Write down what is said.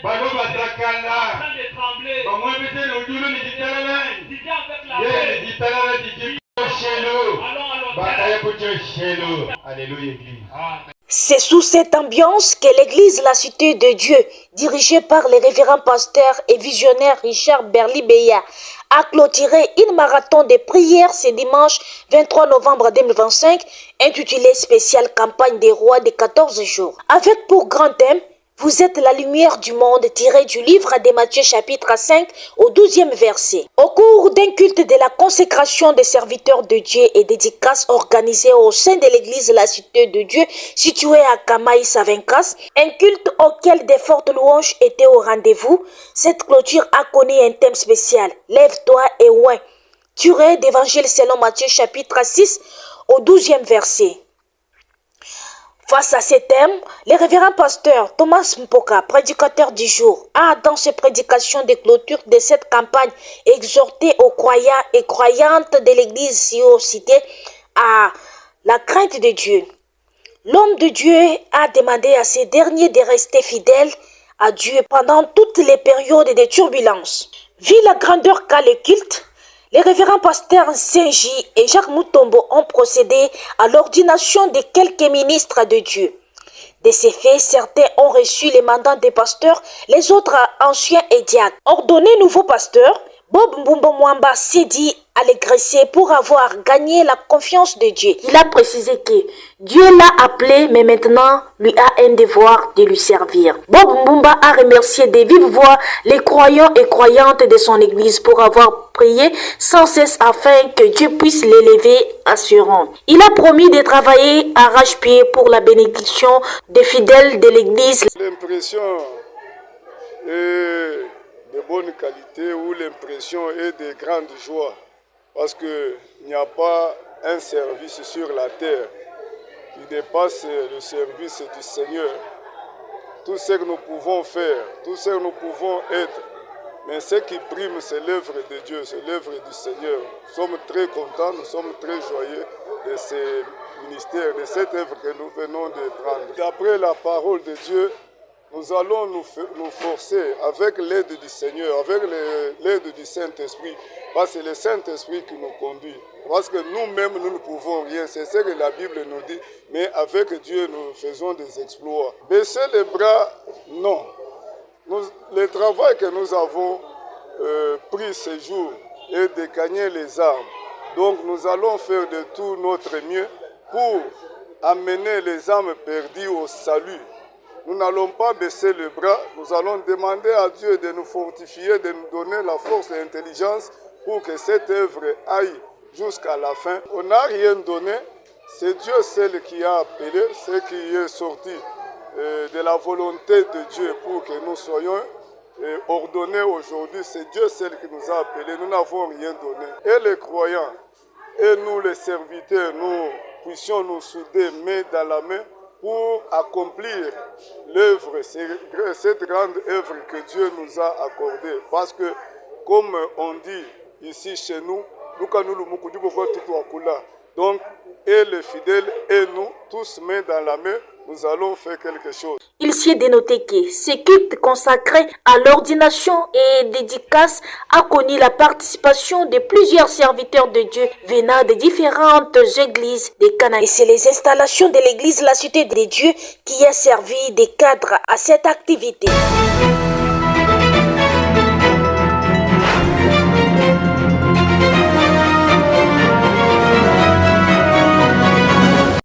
en train de trembler. Disait avec la Alléluia, Église. C'est sous cette ambiance que l'église La Cité de Dieu, dirigée par le révérend pasteur et visionnaire Richard Berli-Beya, a clôturé une marathon de prières ce dimanche 23 novembre 2025, intitulée Spéciale campagne des rois de 14 jours. Avec pour grand thème, vous êtes la lumière du monde, tiré du livre de Matthieu chapitre 5 au 12e verset. Au cours d'un culte de la consécration des serviteurs de Dieu et dédicace organisée au sein de l'église La Cité de Dieu, située à Kamaï-Savenkas, un culte auquel des fortes louanges étaient au rendez-vous, cette clôture a connu un thème spécial. Lève-toi et oint, tiré d'évangile selon Matthieu chapitre 6 au 12e verset. Face à ces thèmes, le révérend pasteur Thomas Mpoka, prédicateur du jour, a dans ses prédications de clôture de cette campagne exhorté aux croyants et croyantes de l'église Sio-Cité à la crainte de Dieu. L'homme de Dieu a demandé à ces derniers de rester fidèles à Dieu pendant toutes les périodes de turbulence. Vu la grandeur qu'a le culte, les révérends pasteurs Saint-J et Jacques Moutombo ont procédé à l'ordination de quelques ministres de Dieu. De ces faits, certains ont reçu les mandats des pasteurs, les autres anciens et diacres. Ordonné nouveau pasteur, Bob Mbumbo Mwamba s'est dit allégressé pour avoir gagné la confiance de Dieu. Il a précisé que Dieu l'a appelé, mais maintenant lui a un devoir de lui servir. Bob Mbumba a remercié de vive voix les croyants et croyantes de son église pour avoir prié sans cesse afin que Dieu puisse l'élever assurant. Il a promis de travailler arrache-pied pour la bénédiction des fidèles de l'église. L'impression est de bonne qualité ou l'impression est de grande joie parce qu'il n'y a pas un service sur la terre qui dépasse le service du Seigneur. Tout ce que nous pouvons faire, tout ce que nous pouvons être, mais ce qui prime, c'est l'œuvre de Dieu, c'est l'œuvre du Seigneur. Nous sommes très contents, nous sommes très joyeux de ces ministères, de cette œuvre que nous venons de prendre. D'après la parole de Dieu, nous allons nous forcer avec l'aide du Seigneur, avec l'aide du Saint-Esprit, parce que c'est le Saint-Esprit qui nous conduit. Parce que nous-mêmes, nous ne pouvons rien, c'est ce que la Bible nous dit, mais avec Dieu, nous faisons des exploits. Baisser les bras, non. Le travail que nous avons pris ce jour est de gagner les armes. Donc nous allons faire de tout notre mieux pour amener les âmes perdues au salut. Nous n'allons pas baisser le bras, nous allons demander à Dieu de nous fortifier, de nous donner la force et l'intelligence pour que cette œuvre aille jusqu'à la fin. On n'a rien donné, c'est Dieu seul qui a appelé, ce qui est sorti de la volonté de Dieu pour que nous soyons ordonnés aujourd'hui. C'est Dieu seul qui nous a appelés, nous n'avons rien donné. Et les croyants, et nous les serviteurs, nous puissions nous souder main dans la main pour accomplir l'œuvre, cette grande œuvre que Dieu nous a accordée. Parce que, comme on dit ici chez nous, donc, et les fidèles et nous, tous main dans la main, nous allons faire quelque chose. Il s'y est dénoté que ce culte consacré à l'ordination et dédicace a connu la participation de plusieurs serviteurs de Dieu venant de différentes églises de Canaan. Et c'est les installations de l'église La Cité de Dieu qui a servi de cadre à cette activité.